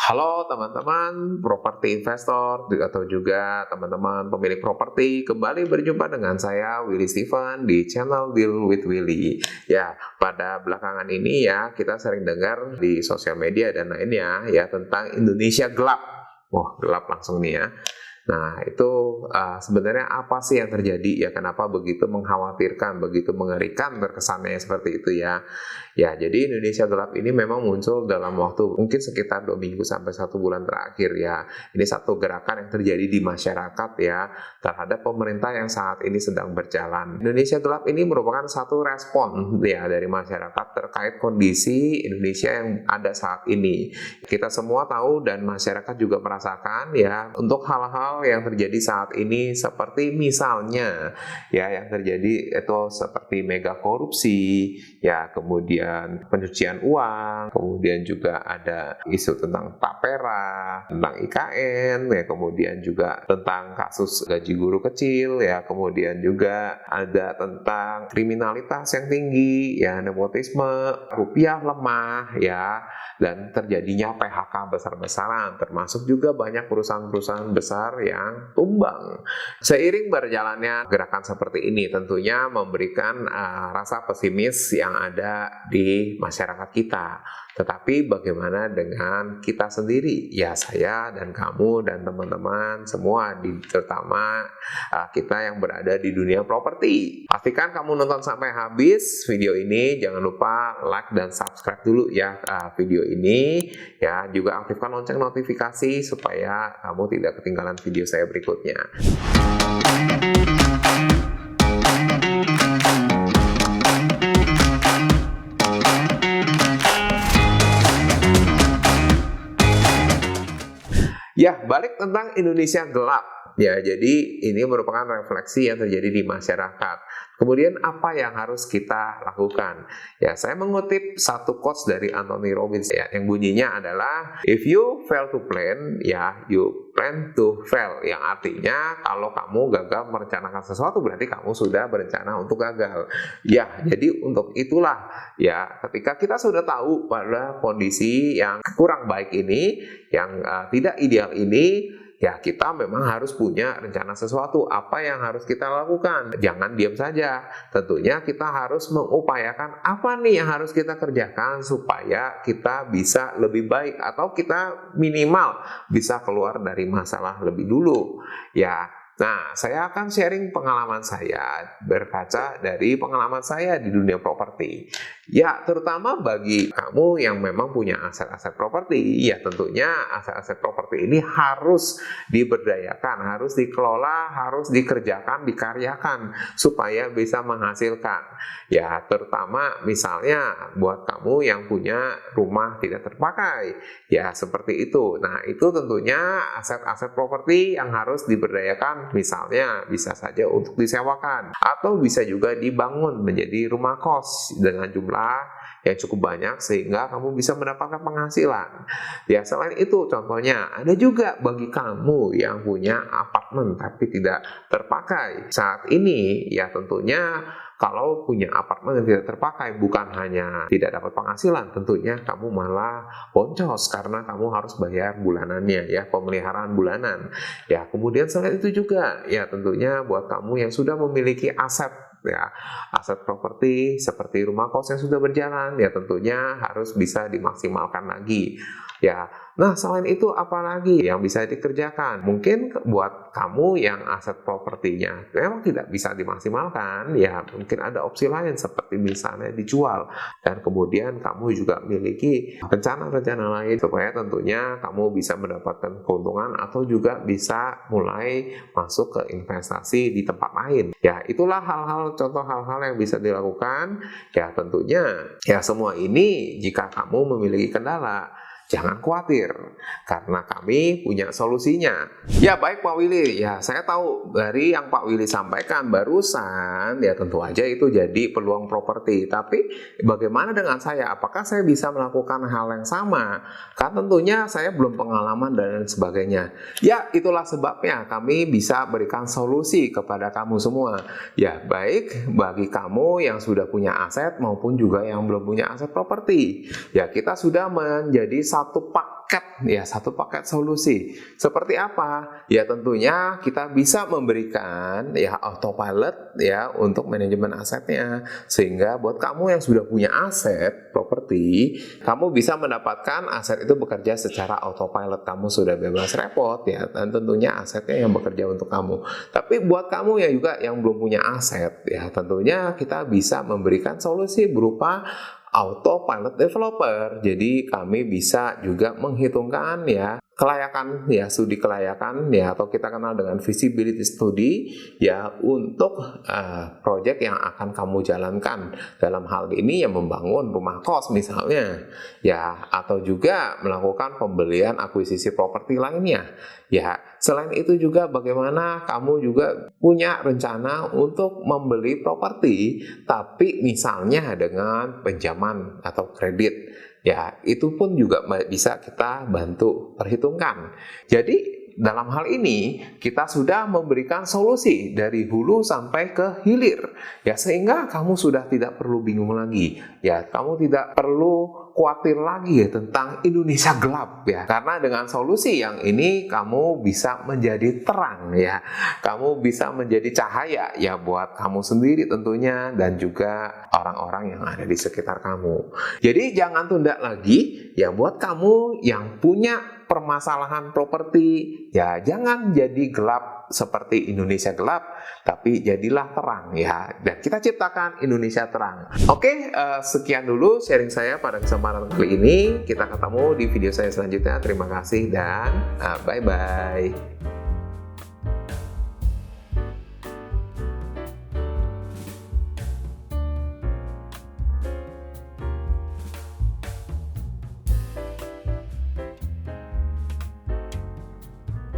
Halo teman-teman properti investor atau juga teman-teman pemilik properti, kembali berjumpa dengan saya Willy Steven di channel Deal with Willy. Ya, pada belakangan ini ya kita sering dengar di sosial media dan lainnya ya tentang Indonesia gelap. Wah, gelap langsung nih ya. Nah, itu sebenarnya apa sih yang terjadi ya? Kenapa begitu mengkhawatirkan, begitu mengerikan terkesannya seperti itu ya? Ya, jadi Indonesia gelap ini memang muncul dalam waktu mungkin sekitar 2 minggu sampai 1 bulan terakhir ya. Ini satu gerakan yang terjadi di masyarakat ya terhadap pemerintah yang saat ini sedang berjalan. Indonesia gelap ini merupakan satu respon ya dari masyarakat terkait kondisi Indonesia yang ada saat ini. Kita semua tahu dan masyarakat juga merasakan ya untuk hal-hal yang terjadi saat ini seperti misalnya ya yang terjadi itu seperti mega korupsi ya, kemudian pencucian uang, kemudian juga ada isu tentang tapera, tentang IKN ya, kemudian juga tentang kasus gaji guru kecil ya, kemudian juga ada tentang kriminalitas yang tinggi ya, nepotisme, rupiah lemah ya, dan terjadinya PHK besar-besaran, termasuk juga banyak perusahaan-perusahaan besar yang tumbang. Seiring berjalannya gerakan seperti ini tentunya memberikan rasa pesimis yang ada di masyarakat kita. Tetapi bagaimana dengan kita sendiri? Ya, saya dan kamu dan teman-teman semua, terutama kita yang berada di dunia properti. Pastikan kamu nonton sampai habis video ini. Jangan lupa like dan subscribe dulu ya video ini. Ya, juga aktifkan lonceng notifikasi supaya kamu tidak ketinggalan video saya berikutnya. Ya, balik tentang Indonesia gelap. Ya, jadi ini merupakan refleksi yang terjadi di masyarakat. Kemudian apa yang harus kita lakukan? Ya, saya mengutip satu quotes dari Anthony Robbins ya, yang bunyinya adalah if you fail to plan, ya you plan to fail. Yang artinya kalau kamu gagal merencanakan sesuatu berarti kamu sudah berencana untuk gagal. Ya, jadi untuk itulah ya ketika kita sudah tahu pada kondisi yang kurang baik ini, yang tidak ideal ini, ya kita memang harus punya rencana sesuatu. Apa yang harus kita lakukan? Jangan diam saja. Tentunya kita harus mengupayakan apa nih yang harus kita kerjakan supaya kita bisa lebih baik atau kita minimal bisa keluar dari masalah lebih dulu. Ya. Nah, saya akan sharing pengalaman saya berkaca dari pengalaman saya di dunia properti. Ya, terutama bagi kamu yang memang punya aset-aset properti, ya tentunya aset-aset properti ini harus diberdayakan, harus dikelola, harus dikerjakan, dikaryakan supaya bisa menghasilkan. Ya, terutama misalnya buat kamu yang punya rumah tidak terpakai, ya seperti itu. Nah, itu tentunya aset-aset properti yang harus diberdayakan. Misalnya bisa saja untuk disewakan atau bisa juga dibangun menjadi rumah kos dengan jumlah yang cukup banyak sehingga kamu bisa mendapatkan penghasilan. Ya, selain itu contohnya ada juga bagi kamu yang punya apartemen tapi tidak terpakai. Saat ini ya tentunya kalau punya apartemen yang tidak terpakai, bukan hanya tidak dapat penghasilan, tentunya kamu malah boncos karena kamu harus bayar bulanannya ya, pemeliharaan bulanan. Ya, kemudian selain itu juga ya tentunya buat kamu yang sudah memiliki aset ya, aset properti seperti rumah kos yang sudah berjalan ya tentunya harus bisa dimaksimalkan lagi. Ya, nah selain itu apalagi yang bisa dikerjakan? Mungkin buat kamu yang aset propertinya memang tidak bisa dimaksimalkan, ya mungkin ada opsi lain seperti misalnya dijual dan kemudian kamu juga memiliki rencana-rencana lain supaya tentunya kamu bisa mendapatkan keuntungan atau juga bisa mulai masuk ke investasi di tempat lain. Ya, itulah contoh hal-hal yang bisa dilakukan. Ya, tentunya ya semua ini jika kamu memiliki kendala, jangan khawatir, karena kami punya solusinya. Ya baik Pak Willy, ya saya tahu dari yang Pak Willy sampaikan barusan, ya tentu aja itu jadi peluang properti. Tapi bagaimana dengan saya? Apakah saya bisa melakukan hal yang sama? Kan tentunya saya belum pengalaman dan sebagainya. Ya itulah sebabnya kami bisa berikan solusi kepada kamu semua. Ya baik bagi kamu yang sudah punya aset maupun juga yang belum punya aset properti. Ya kita sudah menjadi satu paket solusi. Seperti apa? Ya tentunya kita bisa memberikan ya autopilot ya untuk manajemen asetnya, sehingga buat kamu yang sudah punya aset properti, kamu bisa mendapatkan aset itu bekerja secara autopilot. Kamu sudah bebas repot ya, dan tentunya asetnya yang bekerja untuk kamu. Tapi buat kamu yang juga yang belum punya aset ya, tentunya kita bisa memberikan solusi berupa autopilot developer. Jadi kami bisa juga menghitungkan ya kelayakan ya, studi kelayakan ya, atau kita kenal dengan feasibility study ya, untuk project yang akan kamu jalankan. Dalam hal ini ya membangun rumah kos misalnya ya, atau juga melakukan pembelian akuisisi properti lainnya ya. Selain itu juga bagaimana kamu juga punya rencana untuk membeli properti, tapi misalnya dengan pinjaman atau kredit ya, itu pun juga bisa kita bantu perhitungkan. Jadi dalam hal ini kita sudah memberikan solusi dari hulu sampai ke hilir ya, sehingga kamu sudah tidak perlu bingung lagi ya, kamu tidak perlu khawatir lagi ya tentang Indonesia gelap ya, karena dengan solusi yang ini kamu bisa menjadi terang ya, kamu bisa menjadi cahaya ya buat kamu sendiri tentunya, dan juga orang-orang yang ada di sekitar kamu. Jadi jangan tunda lagi ya, buat kamu yang punya permasalahan properti ya, jangan jadi gelap seperti Indonesia gelap, tapi jadilah terang ya, dan kita ciptakan Indonesia terang. Oke, sekian dulu sharing saya pada kesempatan kali ini. Kita ketemu di video saya selanjutnya. Terima kasih dan bye-bye.